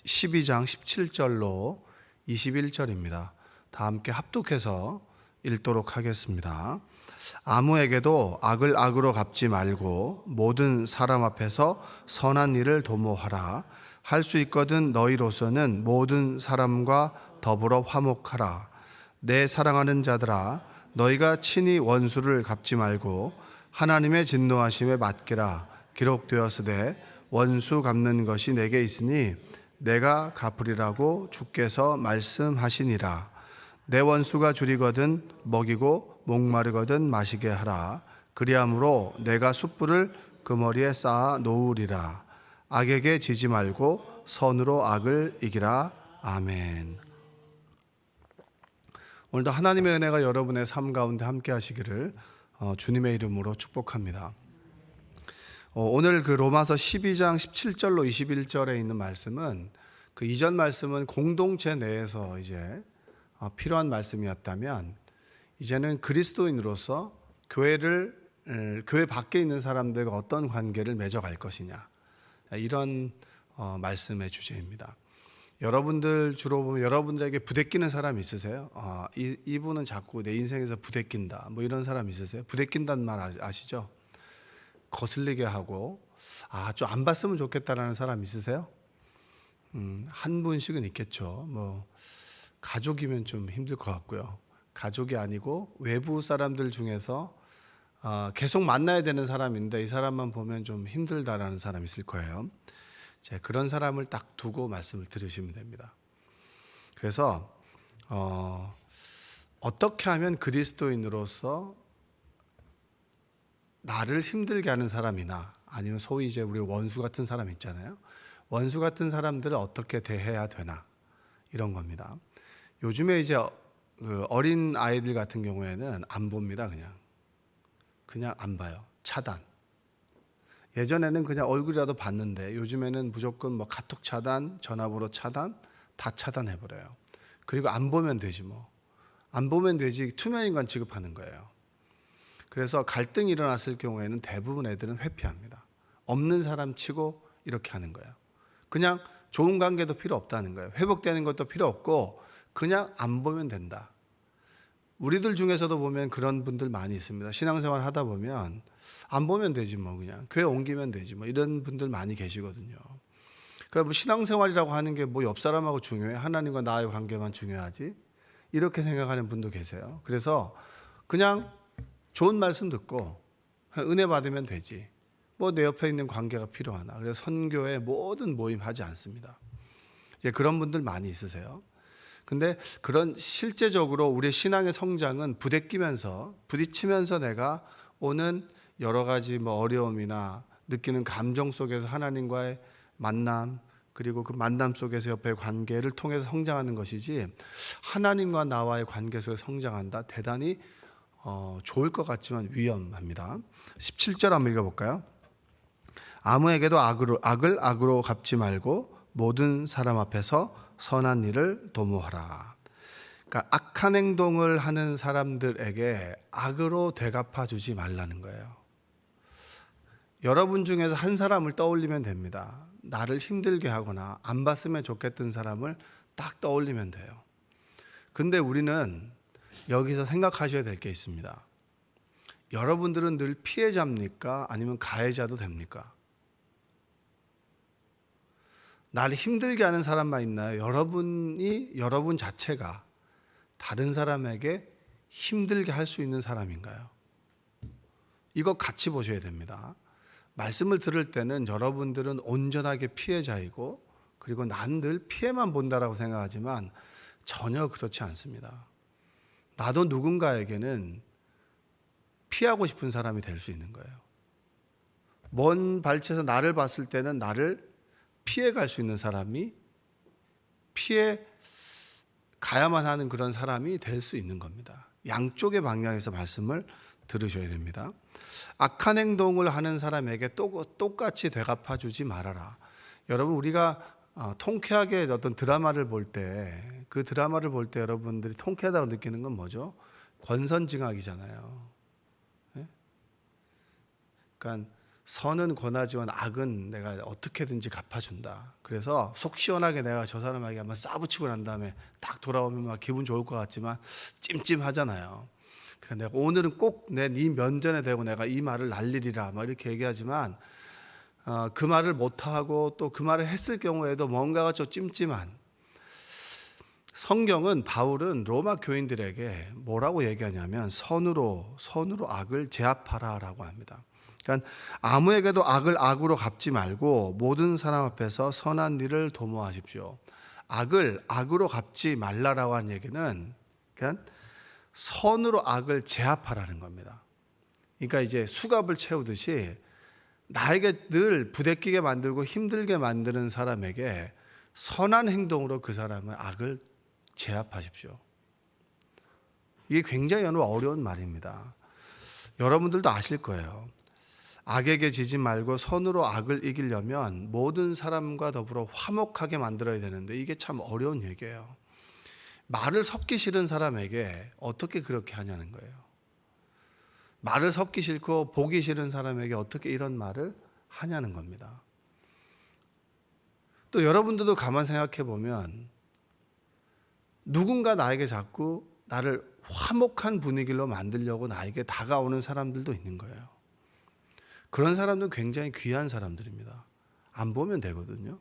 12장 17절로 21절입니다. 다 함께 합독해서 읽도록 하겠습니다. 아무에게도 악을 악으로 갚지 말고 모든 사람 앞에서 선한 일을 도모하라. 할 수 있거든 너희로서는 모든 사람과 더불어 화목하라. 내 사랑하는 자들아, 너희가 친히 원수를 갚지 말고 하나님의 진노하심에 맡기라. 기록되었으되 원수 갚는 것이 내게 있으니 내가 갚으리라고 주께서 말씀하시니라. 내 원수가 줄이거든 먹이고 목마르거든 마시게 하라. 그리함으로 내가 숯불을 그 머리에 쌓아 놓으리라. 악에게 지지 말고 선으로 악을 이기라. 아멘. 오늘도 하나님의 은혜가 여러분의 삶 가운데 함께 하시기를 주님의 이름으로 축복합니다. 오늘 그 로마서 12장 17절로 21절에 있는 말씀은 그 이전 말씀은 공동체 내에서 이제 필요한 말씀이었다면, 이제는 그리스도인으로서 교회 밖에 있는 사람들과 어떤 관계를 맺어갈 것이냐, 이런 말씀의 주제입니다. 여러분들 주로 보면 여러분들에게 부대끼는 사람 있으세요? 이분은 자꾸 내 인생에서 부대낀다, 뭐 이런 사람 있으세요? 부대낀다는 말 아시죠? 거슬리게 하고 좀 안 봤으면 좋겠다라는 사람 있으세요? 한 분씩은 있겠죠. 뭐 가족이면 좀 힘들 것 같고요. 가족이 아니고 외부 사람들 중에서 계속 만나야 되는 사람인데 이 사람만 보면 좀 힘들다라는 사람 있을 거예요. 그런 사람을 딱 두고 말씀을 들으시면 됩니다. 그래서 어떻게 하면 그리스도인으로서 나를 힘들게 하는 사람이나 아니면 소위 이제 우리 원수 같은 사람 있잖아요. 원수 같은 사람들을 어떻게 대해야 되나, 이런 겁니다. 요즘에 이제 어린 아이들 같은 경우에는 안 봅니다. 그냥 안 봐요. 차단. 예전에는 그냥 얼굴이라도 봤는데 요즘에는 무조건 뭐 카톡 차단, 전화번호 차단, 다 차단해버려요. 그리고 안 보면 되지 뭐. 안 보면 되지 투명인간 취급하는 거예요. 그래서 갈등이 일어났을 경우에는 대부분 애들은 회피합니다. 없는 사람 치고 이렇게 하는 거예요. 그냥 좋은 관계도 필요 없다는 거예요. 회복되는 것도 필요 없고 그냥 안 보면 된다. 우리들 중에서도 보면 그런 분들 많이 있습니다. 신앙생활 하다 보면 안 보면 되지 뭐, 그냥 교회 옮기면 되지 뭐, 이런 분들 많이 계시거든요. 그러니까 뭐 신앙생활이라고 하는 게 뭐 옆 사람하고 중요해? 하나님과 나의 관계만 중요하지? 이렇게 생각하는 분도 계세요. 그래서 그냥 좋은 말씀 듣고 은혜 받으면 되지, 뭐 내 옆에 있는 관계가 필요하나, 그래서 선교의 모든 모임 하지 않습니다. 그런 분들 많이 있으세요. 근데 그런 실제적으로 우리의 신앙의 성장은 부딪히면서 내가 오는 여러 가지 뭐 어려움이나 느끼는 감정 속에서 하나님과의 만남, 그리고 그 만남 속에서 옆의 관계를 통해서 성장하는 것이지, 하나님과 나와의 관계 속에서 성장한다, 대단히 좋을 것 같지만 위험합니다. 17절 한번 읽어볼까요? 아무에게도 악을 악으로 갚지 말고 모든 사람 앞에서 선한 일을 도모하라. 그러니까 악한 행동을 하는 사람들에게 악으로 되갚아 주지 말라는 거예요. 여러분 중에서 한 사람을 떠올리면 됩니다. 나를 힘들게 하거나 안 봤으면 좋겠던 사람을 딱 떠올리면 돼요. 근데 우리는 여기서 생각하셔야 될 게 있습니다. 여러분들은 늘 피해자입니까? 아니면 가해자도 됩니까? 나를 힘들게 하는 사람만 있나요? 여러분 자체가 다른 사람에게 힘들게 할 수 있는 사람인가요? 이거 같이 보셔야 됩니다. 말씀을 들을 때는 여러분들은 온전하게 피해자이고, 그리고 난 늘 피해만 본다라고 생각하지만 전혀 그렇지 않습니다. 나도 누군가에게는 피하고 싶은 사람이 될 수 있는 거예요. 먼 발치에서 나를 봤을 때는 나를 피해 갈 수 있는 사람이, 피해 가야만 하는 그런 사람이 될 수 있는 겁니다. 양쪽의 방향에서 말씀을 들으셔야 됩니다. 악한 행동을 하는 사람에게 똑같이 되갚아 주지 말아라. 여러분, 우리가 통쾌하게 어떤 드라마를 볼 때, 그 드라마를 볼 때 여러분들이 통쾌하다고 느끼는 건 뭐죠? 권선징악이잖아요. 그러니까 선은 권하지만 악은 내가 어떻게든지 갚아준다. 그래서 속 시원하게 내가 저 사람에게 한번 싸붙이고 난 다음에 딱 돌아오면 막 기분 좋을 것 같지만 찜찜하잖아요. 그래서 내가 오늘은 꼭 네 면전에 대고 내가 이 말을 날리리라 막 이렇게 얘기하지만 그 말을 못하고 또 그 말을 했을 경우에도 뭔가가 좀 찜찜한, 성경은 바울은 로마 교인들에게 뭐라고 얘기하냐면 선으로 악을 제압하라라고 합니다. 그러니까 아무에게도 악을 악으로 갚지 말고 모든 사람 앞에서 선한 일을 도모하십시오. 악을 악으로 갚지 말라라고 하는 얘기는 그러니까 선으로 악을 제압하라는 겁니다. 그러니까 이제 수갑을 채우듯이 나에게 늘 부대끼게 만들고 힘들게 만드는 사람에게 선한 행동으로 그 사람의 악을 제압하십시오. 이게 굉장히 어려운 말입니다. 여러분들도 아실 거예요. 악에게 지지 말고 선으로 악을 이기려면 모든 사람과 더불어 화목하게 만들어야 되는데 이게 참 어려운 얘기예요. 말을 섞기 싫은 사람에게 어떻게 그렇게 하냐는 거예요. 말을 섞기 싫고 보기 싫은 사람에게 어떻게 이런 말을 하냐는 겁니다. 또 여러분들도 가만 생각해 보면 누군가 나에게 자꾸 나를 화목한 분위기로 만들려고 나에게 다가오는 사람들도 있는 거예요. 그런 사람들은 굉장히 귀한 사람들입니다. 안 보면 되거든요.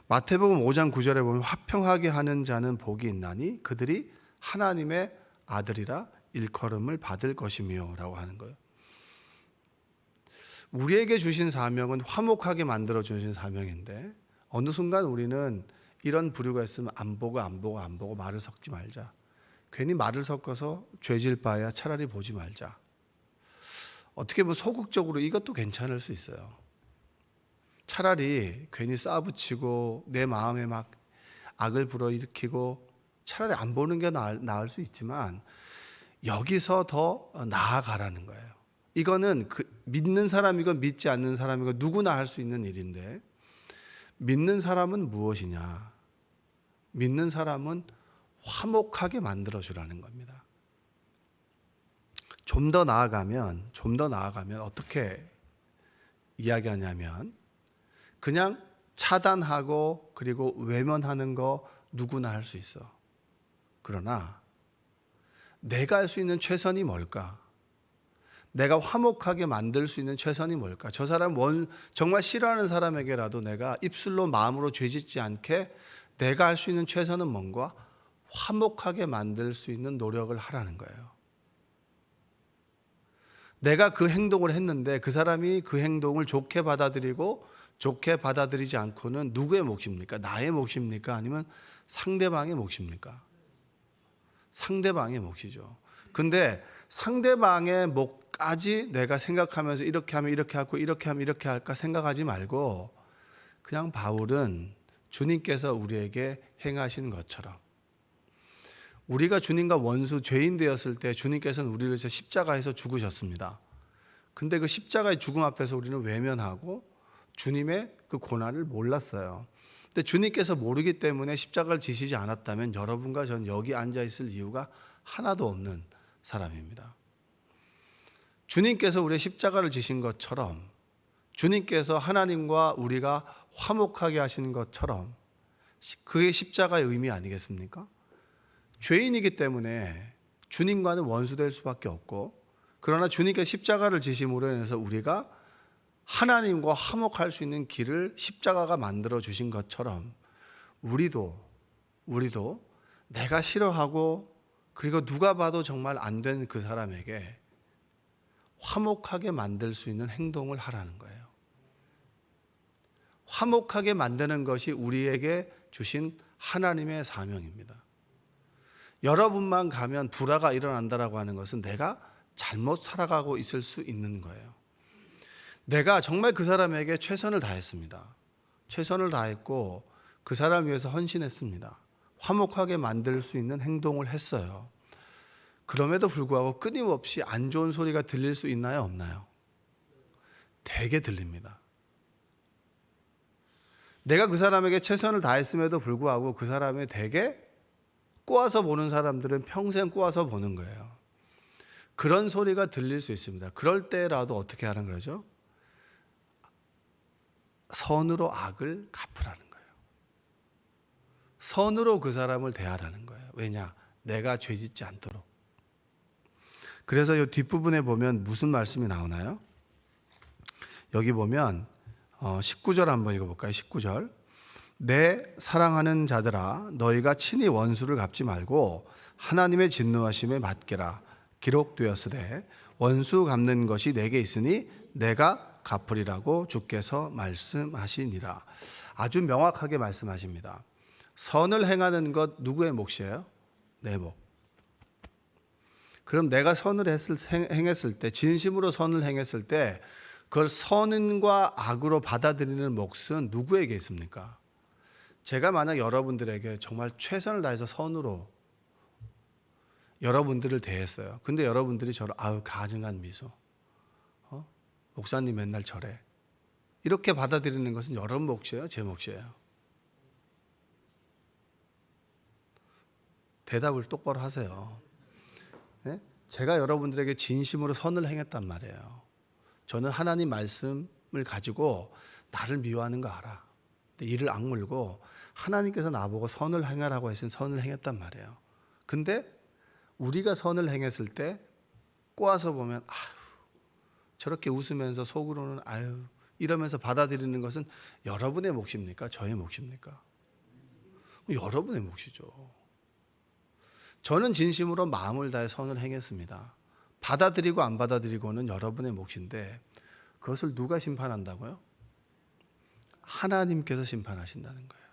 마태복음 5장 9절에 보면 화평하게 하는 자는 복이 있나니 그들이 하나님의 아들이라 일컬음을 받을 것이며 라고 하는 거예요. 우리에게 주신 사명은 화목하게 만들어 주신 사명인데 어느 순간 우리는 이런 부류가 있으면 안 보고 말을 섞지 말자. 괜히 말을 섞어서 죄질 바야 차라리 보지 말자. 어떻게 보면 소극적으로 이것도 괜찮을 수 있어요. 차라리 괜히 싸붙이고 내 마음에 막 악을 불어일으키고 차라리 안 보는 게 나을 수 있지만 여기서 더 나아가라는 거예요. 이거는 믿는 사람이건 믿지 않는 사람이건 누구나 할 수 있는 일인데 믿는 사람은 무엇이냐? 믿는 사람은 화목하게 만들어주라는 겁니다. 좀 더 나아가면 어떻게 이야기하냐면 그냥 차단하고 그리고 외면하는 거 누구나 할 수 있어. 그러나 내가 할 수 있는 최선이 뭘까? 내가 화목하게 만들 수 있는 최선이 뭘까? 저 사람 정말 싫어하는 사람에게라도 내가 입술로 마음으로 죄짓지 않게 내가 할 수 있는 최선은 뭔가? 화목하게 만들 수 있는 노력을 하라는 거예요. 내가 그 행동을 했는데 그 사람이 그 행동을 좋게 받아들이고 좋게 받아들이지 않고는 누구의 몫입니까? 나의 몫입니까? 아니면 상대방의 몫입니까? 상대방의 몫이죠. 근데 상대방의 몫까지 내가 생각하면서 이렇게 하면 이렇게 하고 이렇게 하면 이렇게 할까 생각하지 말고 그냥 바울은 주님께서 우리에게 행하신 것처럼 우리가 주님과 원수 죄인 되었을 때 주님께서는 우리를 십자가에서 죽으셨습니다. 근데 그 십자가의 죽음 앞에서 우리는 외면하고 주님의 그 고난을 몰랐어요. 근데 주님께서 모르기 때문에 십자가를 지시지 않았다면 여러분과 전 여기 앉아 있을 이유가 하나도 없는 사람입니다. 주님께서 우리의 십자가를 지신 것처럼 주님께서 하나님과 우리가 화목하게 하신 것처럼 그게 십자가의 의미 아니겠습니까? 죄인이기 때문에 주님과는 원수될 수밖에 없고 그러나 주님께서 십자가를 지심으로 인해서 우리가 하나님과 화목할 수 있는 길을 십자가가 만들어 주신 것처럼 우리도 내가 싫어하고 그리고 누가 봐도 정말 안 된 그 사람에게 화목하게 만들 수 있는 행동을 하라는 거예요. 화목하게 만드는 것이 우리에게 주신 하나님의 사명입니다. 여러분만 가면 불화가 일어난다라고 하는 것은 내가 잘못 살아가고 있을 수 있는 거예요. 내가 정말 그 사람에게 최선을 다했습니다. 최선을 다했고 그 사람 위해서 헌신했습니다. 화목하게 만들 수 있는 행동을 했어요. 그럼에도 불구하고 끊임없이 안 좋은 소리가 들릴 수 있나요? 없나요? 되게 들립니다. 내가 그 사람에게 최선을 다했음에도 불구하고 그 사람이 되게 꼬아서 보는 사람들은 평생 꼬아서 보는 거예요. 그런 소리가 들릴 수 있습니다. 그럴 때라도 어떻게 하는 거죠? 선으로 악을 갚으라는 거예요. 선으로 그 사람을 대하라는 거예요. 왜냐? 내가 죄짓지 않도록. 그래서 이 뒷부분에 보면 무슨 말씀이 나오나요? 여기 보면 19절 한번 읽어볼까요? 19절. 내 사랑하는 자들아 너희가 친히 원수를 갚지 말고 하나님의 진노하심에 맡기라. 기록되었으되 원수 갚는 것이 내게 있으니 내가 갚으리라고 주께서 말씀하시니라. 아주 명확하게 말씀하십니다. 선을 행하는 것 누구의 몫이에요? 내 몫. 그럼 내가 선을 행했을 때, 진심으로 선을 행했을 때 그걸 선과 악으로 받아들이는 몫은 누구에게 있습니까? 제가 만약 여러분들에게 정말 최선을 다해서 선으로 여러분들을 대했어요. 근데 여러분들이 저를 가증한 미소, 목사님 맨날 저래, 이렇게 받아들이는 것은 여러분 몫이에요? 제 몫이에요? 대답을 똑바로 하세요. 네? 제가 여러분들에게 진심으로 선을 행했단 말이에요. 저는 하나님 말씀을 가지고 나를 미워하는 거 알아. 근데 이를 악물고 하나님께서 나보고 선을 행하라고 하신 선을 행했단 말이에요. 근데 우리가 선을 행했을 때 꼬아서 보면 저렇게 웃으면서 속으로는 이러면서 받아들이는 것은 여러분의 몫입니까? 저의 몫입니까? 여러분의 몫이죠. 저는 진심으로 마음을 다해 선을 행했습니다. 받아들이고 안 받아들이고는 여러분의 몫인데 그것을 누가 심판한다고요? 하나님께서 심판하신다는 거예요.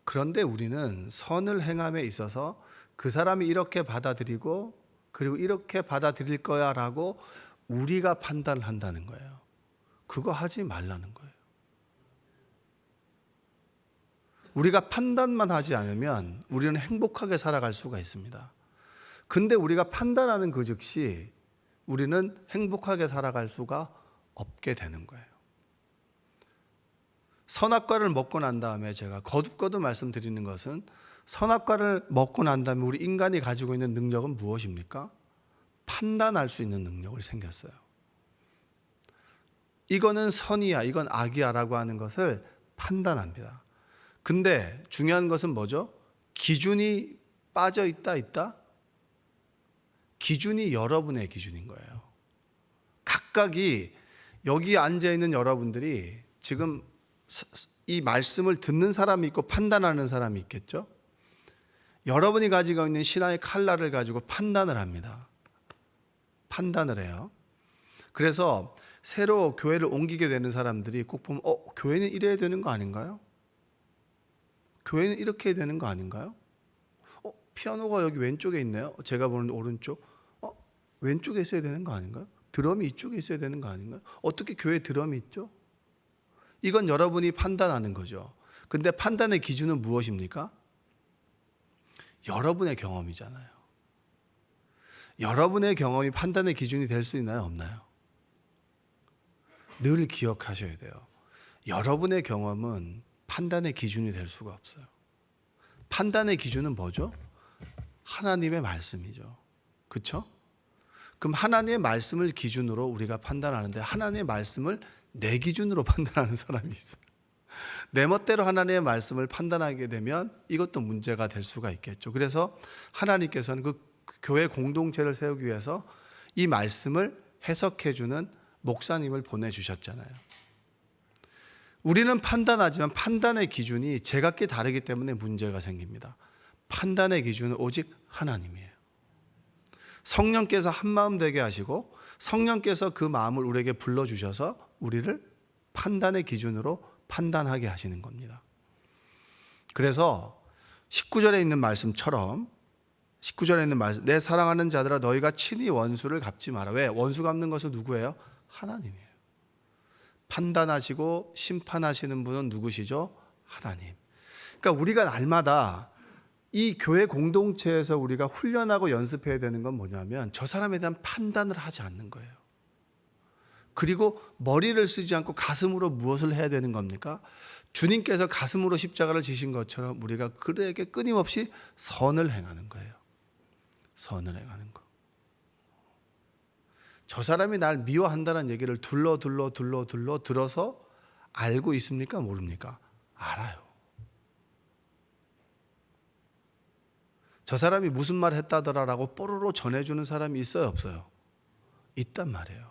그런데 우리는 선을 행함에 있어서 그 사람이 이렇게 받아들이고 그리고 이렇게 받아들일 거야 라고 우리가 판단을 한다는 거예요. 그거 하지 말라는 거예요. 우리가 판단만 하지 않으면 우리는 행복하게 살아갈 수가 있습니다. 근데 우리가 판단하는 그 즉시 우리는 행복하게 살아갈 수가 없게 되는 거예요. 선악과를 먹고 난 다음에 제가 거듭거듭 말씀드리는 것은 선악과를 먹고 난 다음에 우리 인간이 가지고 있는 능력은 무엇입니까? 판단할 수 있는 능력을 생겼어요. 이거는 선이야, 이건 악이야 라고 하는 것을 판단합니다. 근데 중요한 것은 뭐죠? 기준이 빠져 있다? 기준이 여러분의 기준인 거예요. 각각이 여기 앉아있는 여러분들이 지금 이 말씀을 듣는 사람이 있고 판단하는 사람이 있겠죠? 여러분이 가지고 있는 신앙의 칼날을 가지고 판단을 합니다. 판단을 해요. 그래서 새로 교회를 옮기게 되는 사람들이 꼭 보면 교회는 이래야 되는 거 아닌가요? 교회는 이렇게 해야 되는 거 아닌가요? 피아노가 여기 왼쪽에 있네요. 제가 보는 오른쪽. 왼쪽에 있어야 되는 거 아닌가요? 드럼이 이쪽에 있어야 되는 거 아닌가요? 어떻게 교회에 드럼이 있죠? 이건 여러분이 판단하는 거죠. 근데 판단의 기준은 무엇입니까? 여러분의 경험이잖아요. 여러분의 경험이 판단의 기준이 될 수 있나요? 없나요? 늘 기억하셔야 돼요. 여러분의 경험은 판단의 기준이 될 수가 없어요. 판단의 기준은 뭐죠? 하나님의 말씀이죠. 그렇죠? 그럼 하나님의 말씀을 기준으로 우리가 판단하는데 하나님의 말씀을 내 기준으로 판단하는 사람이 있어요. 내 멋대로 하나님의 말씀을 판단하게 되면 이것도 문제가 될 수가 있겠죠. 그래서 하나님께서는 그 교회 공동체를 세우기 위해서 이 말씀을 해석해주는 목사님을 보내주셨잖아요. 우리는 판단하지만 판단의 기준이 제각기 다르기 때문에 문제가 생깁니다. 판단의 기준은 오직 하나님이에요. 성령께서 한마음 되게 하시고 성령께서 그 마음을 우리에게 불러주셔서 우리를 판단의 기준으로 판단하게 하시는 겁니다. 그래서 19절에 있는 말씀처럼 19절에 있는 말씀, 내 사랑하는 자들아 너희가 친히 원수를 갚지 마라. 왜? 원수 갚는 것은 누구예요? 하나님이에요. 판단하시고 심판하시는 분은 누구시죠? 하나님. 그러니까 우리가 날마다 이 교회 공동체에서 우리가 훈련하고 연습해야 되는 건 뭐냐면 저 사람에 대한 판단을 하지 않는 거예요. 그리고 머리를 쓰지 않고 가슴으로 무엇을 해야 되는 겁니까? 주님께서 가슴으로 십자가를 지신 것처럼 우리가 그에게 끊임없이 선을 행하는 거예요. 선을 행하는 거. 저 사람이 날 미워한다는 얘기를 들어서 알고 있습니까? 모릅니까? 알아요. 저 사람이 무슨 말 했다더라라고 뽀로로 전해주는 사람이 있어요, 없어요? 있단 말이에요.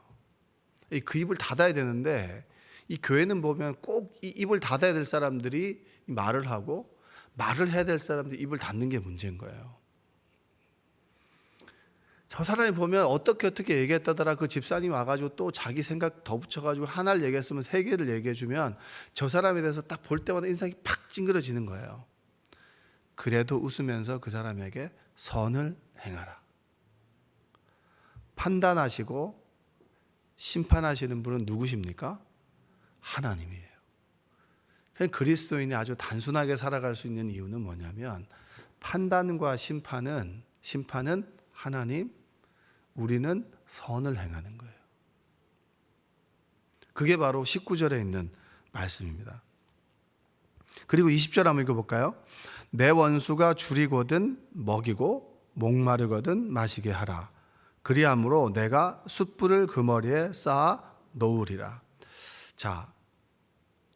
그 입을 닫아야 되는데 이 교회는 보면 꼭 이 입을 닫아야 될 사람들이 말을 하고 말을 해야 될 사람들이 입을 닫는 게 문제인 거예요. 저 사람이 보면 어떻게 얘기했다더라 그 집사님 와가지고 또 자기 생각 더 붙여가지고 하나를 얘기했으면 세 개를 얘기해주면 저 사람에 대해서 딱 볼 때마다 인상이 팍 찡그러지는 거예요. 그래도 웃으면서 그 사람에게 선을 행하라. 판단하시고 심판하시는 분은 누구십니까? 하나님이에요. 그리스도인이 아주 단순하게 살아갈 수 있는 이유는 뭐냐면 판단과 심판은 하나님, 우리는 선을 행하는 거예요. 그게 바로 19절에 있는 말씀입니다. 그리고 20절 한번 읽어볼까요? 내 원수가 줄이거든 먹이고 목마르거든 마시게 하라. 그리함으로 내가 숯불을 그 머리에 쌓아 놓으리라. 자,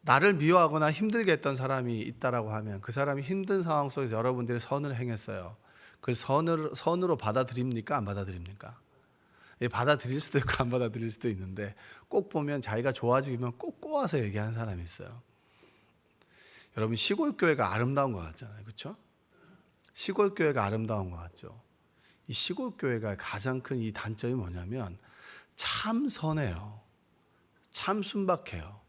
나를 미워하거나 힘들게 했던 사람이 있다라고 하면 그 사람이 힘든 상황 속에서 여러분들이 선을 행했어요. 그 선으로 받아들입니까? 안 받아들입니까? 예, 받아들일 수도 있고 안 받아들일 수도 있는데 꼭 보면 자기가 좋아지면 꼭 꼬아서 얘기하는 사람이 있어요. 여러분 시골 교회가 아름다운 것 같잖아요. 그렇죠? 시골 교회가 아름다운 것 같죠. 이 시골 교회가 가장 큰 이 단점이 뭐냐면 참 선해요. 참 순박해요.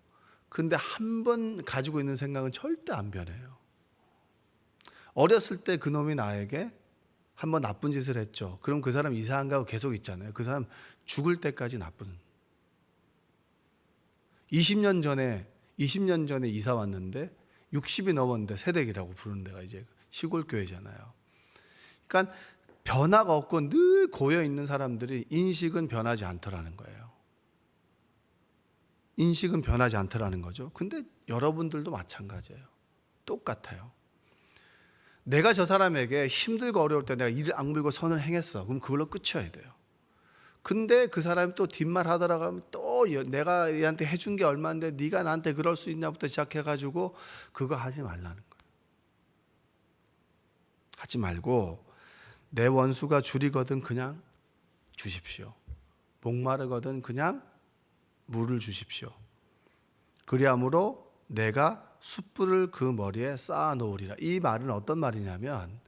근데 한 번 가지고 있는 생각은 절대 안 변해요. 어렸을 때 그놈이 나에게 한번 나쁜 짓을 했죠. 그럼 그 사람 이사 안 가고 계속 있잖아요. 그 사람 죽을 때까지 나쁜. 20년 전에 이사 왔는데 60이 넘었는데 새댁이라고 부르는 데가 이제 시골 교회잖아요. 그러니까 변화가 없고 늘 고여 있는 사람들이 인식은 변하지 않더라는 거예요. 인식은 변하지 않더라는 거죠. 근데 여러분들도 마찬가지예요. 똑같아요. 내가 저 사람에게 힘들고 어려울 때 내가 이를 악물고 선을 행했어. 그럼 그걸로 끝이어야 돼요. 근데 그 사람이 또 뒷말 하더라고 하면 또 내가 얘한테 해준 게 얼마인데 네가 나한테 그럴 수 있냐부터 시작해가지고 그거 하지 말라는 거예요. 하지 말고 내 원수가 줄이거든 그냥 주십시오. 목마르거든 그냥 물을 주십시오. 그리함으로 내가 숯불을 그 머리에 쌓아 놓으리라. 이 말은 어떤 말이냐면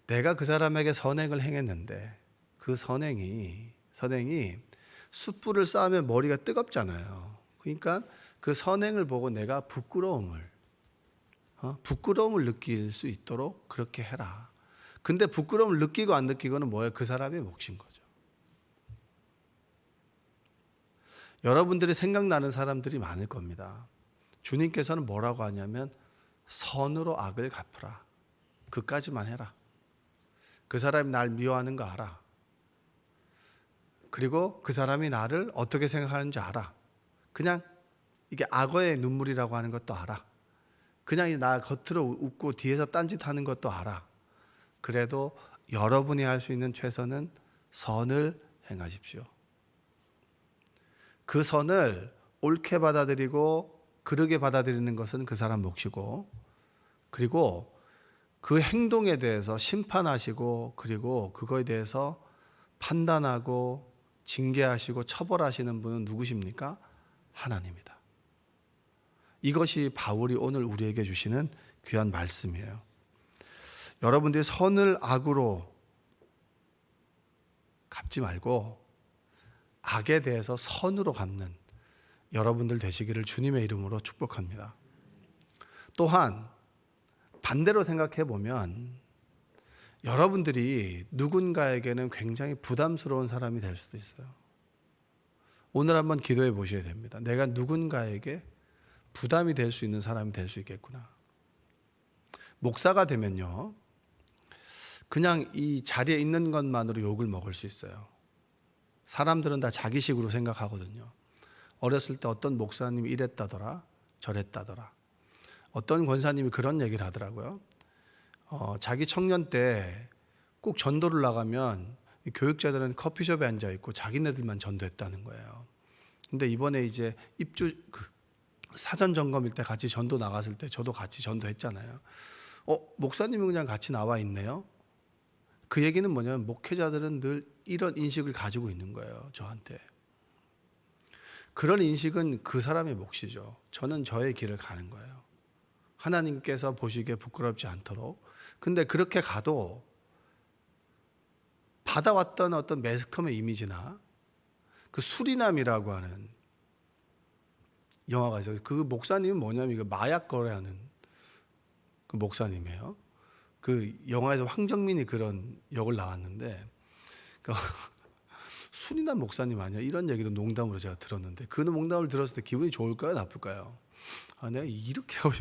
내가 그 사람에게 선행을 행했는데 그 선행이 숯불을 쌓으면 머리가 뜨겁잖아요. 그러니까 그 선행을 보고 내가 부끄러움을 느낄 수 있도록 그렇게 해라. 근데 부끄러움을 느끼고 안 느끼고는 뭐예요? 그 사람의 몫인 거죠. 여러분들이 생각나는 사람들이 많을 겁니다. 주님께서는 뭐라고 하냐면 선으로 악을 갚으라. 그까지만 해라. 그 사람이 날 미워하는 거 알아. 그리고 그 사람이 나를 어떻게 생각하는지 알아. 그냥 이게 악어의 눈물이라고 하는 것도 알아. 그냥 나 겉으로 웃고 뒤에서 딴짓하는 것도 알아. 그래도 여러분이 할 수 있는 최선은 선을 행하십시오. 그 선을 옳게 받아들이고 그르게 받아들이는 것은 그 사람 몫이고, 그리고 그 행동에 대해서 심판하시고 그리고 그거에 대해서 판단하고 징계하시고 처벌하시는 분은 누구십니까? 하나님이다. 이것이 바울이 오늘 우리에게 주시는 귀한 말씀이에요. 여러분들이 선을 악으로 갚지 말고 악에 대해서 선으로 갚는 여러분들 되시기를 주님의 이름으로 축복합니다. 또한 반대로 생각해 보면 여러분들이 누군가에게는 굉장히 부담스러운 사람이 될 수도 있어요. 오늘 한번 기도해 보셔야 됩니다. 내가 누군가에게 부담이 될 수 있는 사람이 될 수 있겠구나. 목사가 되면요, 그냥 이 자리에 있는 것만으로 욕을 먹을 수 있어요. 사람들은 다 자기식으로 생각하거든요. 어렸을 때 어떤 목사님이 이랬다더라, 저랬다더라. 어떤 권사님이 그런 얘기를 하더라고요. 자기 청년 때 꼭 전도를 나가면 교육자들은 커피숍에 앉아 있고 자기네들만 전도했다는 거예요. 근데 이번에 이제 사전 점검일 때 같이 전도 나갔을 때 저도 같이 전도했잖아요. 목사님은 그냥 같이 나와 있네요. 그 얘기는 뭐냐면 목회자들은 늘 이런 인식을 가지고 있는 거예요. 저한테. 그런 인식은 그 사람의 몫이죠. 저는 저의 길을 가는 거예요. 하나님께서 보시기에 부끄럽지 않도록. 근데 그렇게 가도 받아왔던 어떤 매스컴의 이미지나 그 수리남이라고 하는 영화가 있어요. 그 목사님은 뭐냐면 이거 마약 거래하는 그 목사님이에요. 그 영화에서 황정민이 그런 역을 나왔는데 그 수리남 목사님 아니야? 이런 얘기도 농담으로 제가 들었는데 그 농담을 들었을 때 기분이 좋을까요? 나쁠까요? 내가 이렇게 하고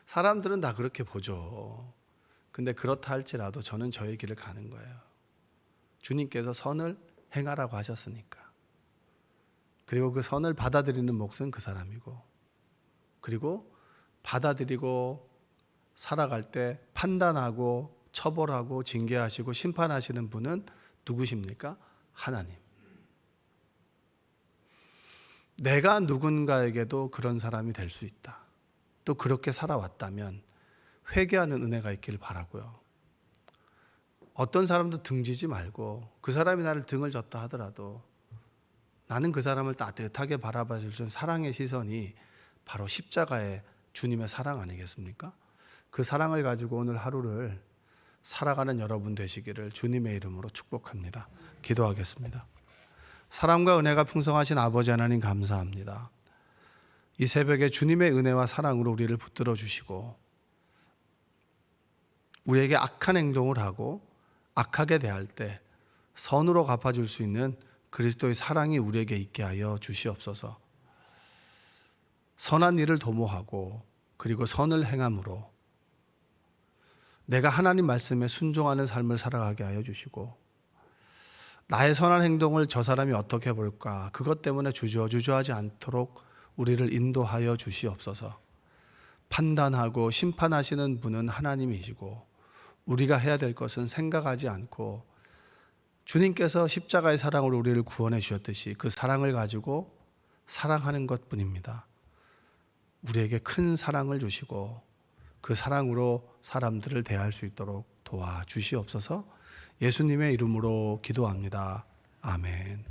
사람들은 다 그렇게 보죠. 근데 그렇다 할지라도 저는 저의 길을 가는 거예요. 주님께서 선을 행하라고 하셨으니까. 그리고 그 선을 받아들이는 몫은 그 사람이고, 그리고 받아들이고 살아갈 때 판단하고 처벌하고 징계하시고 심판하시는 분은 누구십니까? 하나님. 내가 누군가에게도 그런 사람이 될 수 있다. 또 그렇게 살아왔다면 회개하는 은혜가 있기를 바라고요. 어떤 사람도 등지지 말고 그 사람이 나를 등을 졌다 하더라도 나는 그 사람을 따뜻하게 바라봐 줄 사랑의 시선이 바로 십자가의 주님의 사랑 아니겠습니까? 그 사랑을 가지고 오늘 하루를 살아가는 여러분 되시기를 주님의 이름으로 축복합니다. 기도하겠습니다. 사랑과 은혜가 풍성하신 아버지 하나님 감사합니다. 이 새벽에 주님의 은혜와 사랑으로 우리를 붙들어 주시고 우리에게 악한 행동을 하고 악하게 대할 때 선으로 갚아줄 수 있는 그리스도의 사랑이 우리에게 있게 하여 주시옵소서. 선한 일을 도모하고 그리고 선을 행함으로 내가 하나님 말씀에 순종하는 삶을 살아가게 하여 주시고 나의 선한 행동을 저 사람이 어떻게 볼까 그것 때문에 주저하지 않도록 우리를 인도하여 주시옵소서. 판단하고 심판하시는 분은 하나님이시고 우리가 해야 될 것은 생각하지 않고 주님께서 십자가의 사랑으로 우리를 구원해 주셨듯이 그 사랑을 가지고 사랑하는 것뿐입니다. 우리에게 큰 사랑을 주시고 그 사랑으로 사람들을 대할 수 있도록 도와주시옵소서. 예수님의 이름으로 기도합니다. 아멘.